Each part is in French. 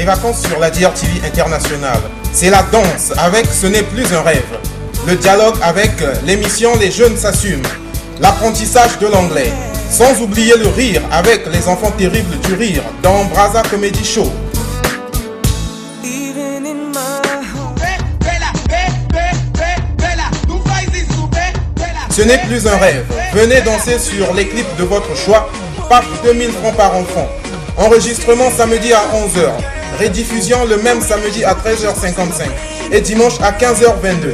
les vacances sur la DRTV internationale. C'est la danse avec Ce n'est plus un rêve. Le dialogue avec l'émission Les Jeunes s'assument. L'apprentissage de l'anglais. Sans oublier le rire avec les enfants terribles du rire dans Brazza Comedy Show. Ce n'est plus un rêve. Venez danser sur les clips de votre choix. Par 2000 francs par enfant. Enregistrement samedi à 11h. Rediffusion le même samedi à 13h55. Et dimanche à 15h22.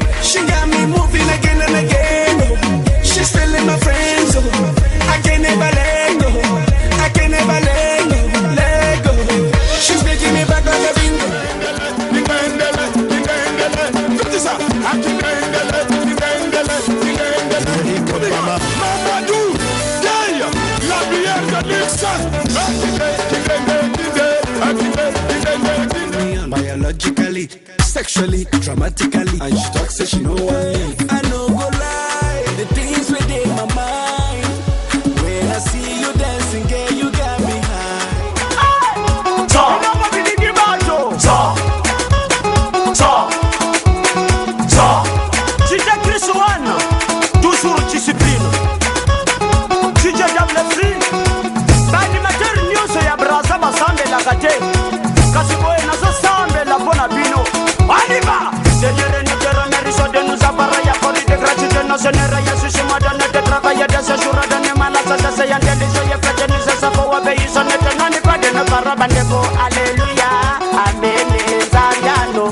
Biologically, sexually, dramatically, and she talks, say she know one. I know go lie, the things within my mind. When I see you dancing, girl, you got me high. Talk, talk, talk, talk. DJ Chris One, toujours discipline. DJ Diablefri, l'animateur news ya Brazza Basande la gâté. Kasiboe nazo sambe la bona bino. Anima, Seigneur ne te remercie de nous avoir ya poli de gratuité nationale ya sushi madame de travail de ce jour de ne malasa de se yande les yeux fait nous ça faut obéir son ne non pas de ne pas rabandeko. Alléluia, amen zariano.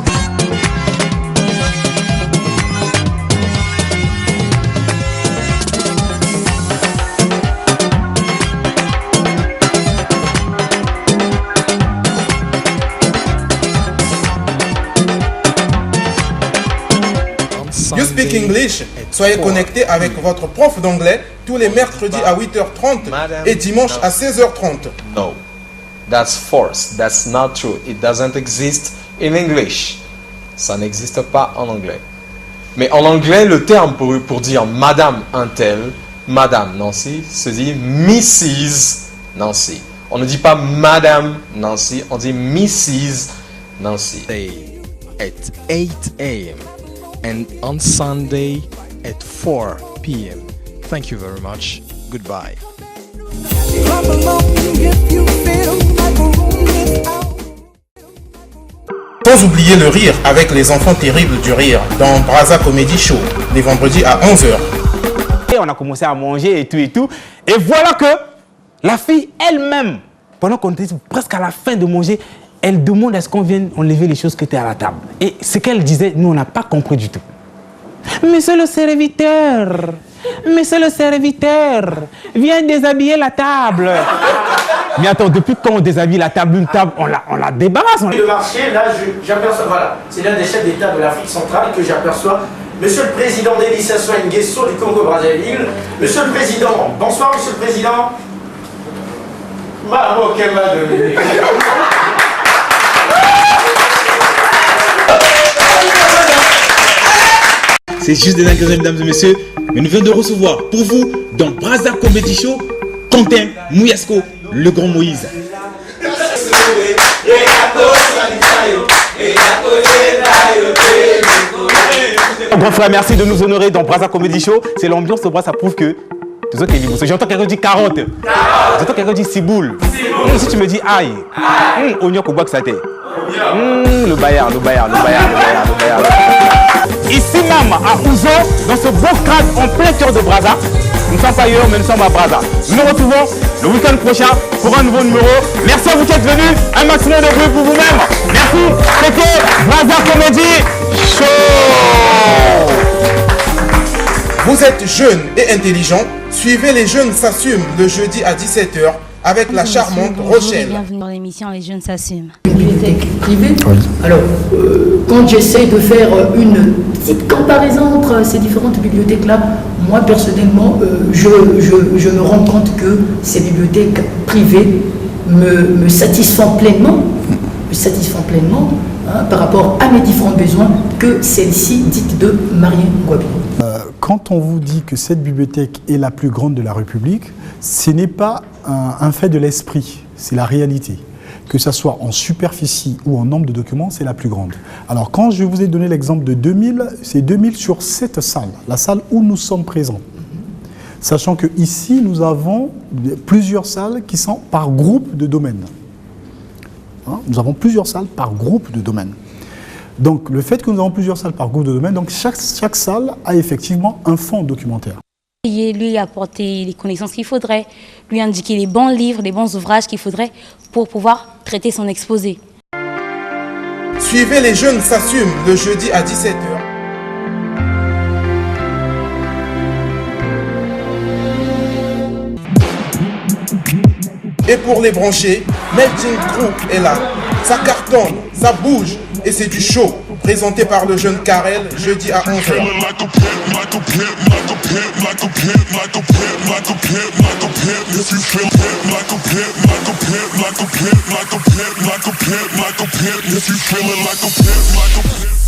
You Speak English, soyez connectés avec votre prof d'anglais tous les mercredis à 8h30 et dimanche à 16h30. No, that's false, that's not true, it doesn't exist in English. Ça n'existe pas en anglais. Mais en anglais, le terme pour dire Madame un tel, Madame Nancy, se dit Mrs. Nancy. On ne dit pas Madame Nancy, on dit Mrs. Nancy. At 8 a.m. and on Sunday at 4 p.m. Thank you very much. Goodbye. Sans oublier le rire avec les enfants terribles du rire dans Brazza Comedy Show, les vendredis à 11h. Et on a commencé à manger et tout et tout. Et voilà que la fille elle-même, pendant qu'on était presque à la fin de manger, elle demande à ce qu'on vienne enlever les choses qui étaient à la table. Et ce qu'elle disait, nous, on n'a pas compris du tout. Monsieur le serviteur, viens déshabiller la table. Mais attends, depuis quand on déshabille la table, une table, on la débarrasse. Le marché, là, j'aperçois, voilà, c'est l'un des chefs d'État de l'Afrique centrale que j'aperçois. Monsieur le Président d'Elie Sassou Nguesso du Congo-Brazzaville. Monsieur le Président, bonsoir Monsieur le Président. C'est juste des dingueries, mesdames et messieurs. Mais nous venons de recevoir pour vous, dans Brazza Comedy Show, Quentin Mouyasko, le grand Moïse. Grand frère, merci de nous honorer dans Brazza Comedy Show. C'est l'ambiance de Brazza, ça prouve que... J'entends quelqu'un dire carotte. J'entends quelqu'un dire ciboule. Si tu me dis aïe, oignon au bois que ça t'est. Le bayard. Ici même à Ouzo, dans ce beau cadre en plein cœur de Brazza. Nous ne sommes pas ailleurs, mais nous sommes à Brazza. Nous nous retrouvons le week-end prochain pour un nouveau numéro. Merci à vous qui êtes venus. Un maximum de bruit pour vous-même. Merci. C'était Brazza Comedy Show. Vous êtes jeune et intelligent, suivez Les Jeunes s'assument le jeudi à 17h avec la charmante Rochelle. Bienvenue dans l'émission Les Jeunes s'assument. Bibliothèque privée. Alors, quand j'essaie de faire une petite comparaison entre ces différentes bibliothèques-là, moi personnellement, je me rends compte que ces bibliothèques privées me satisfont pleinement, par rapport à mes différents besoins que celle-ci dite de Marien Ngouabi. Quand on vous dit que cette bibliothèque est la plus grande de la République, ce n'est pas un fait de l'esprit, c'est la réalité. que ce soit en superficie ou en nombre de documents, c'est la plus grande. Alors quand je vous ai donné l'exemple de 2000, c'est 2000 sur cette salle, la salle où nous sommes présents. Sachant qu'ici, nous avons plusieurs salles qui sont par groupe de domaines. Hein, nous avons plusieurs salles par groupe de domaines. Donc le fait que nous avons plusieurs salles par groupe de domaines, donc chaque salle a effectivement un fond documentaire. Lui apporter les connaissances qu'il faudrait, lui indiquer les bons livres, les bons ouvrages qu'il faudrait pour pouvoir traiter son exposé. Suivez Les Jeunes s'assument le jeudi à 17h. Et pour les brancher, Melting Crew est là. Ça cartonne, ça bouge et c'est du show. Présenté par le jeune Karel, jeudi à 11h. If you feeling like a pimp,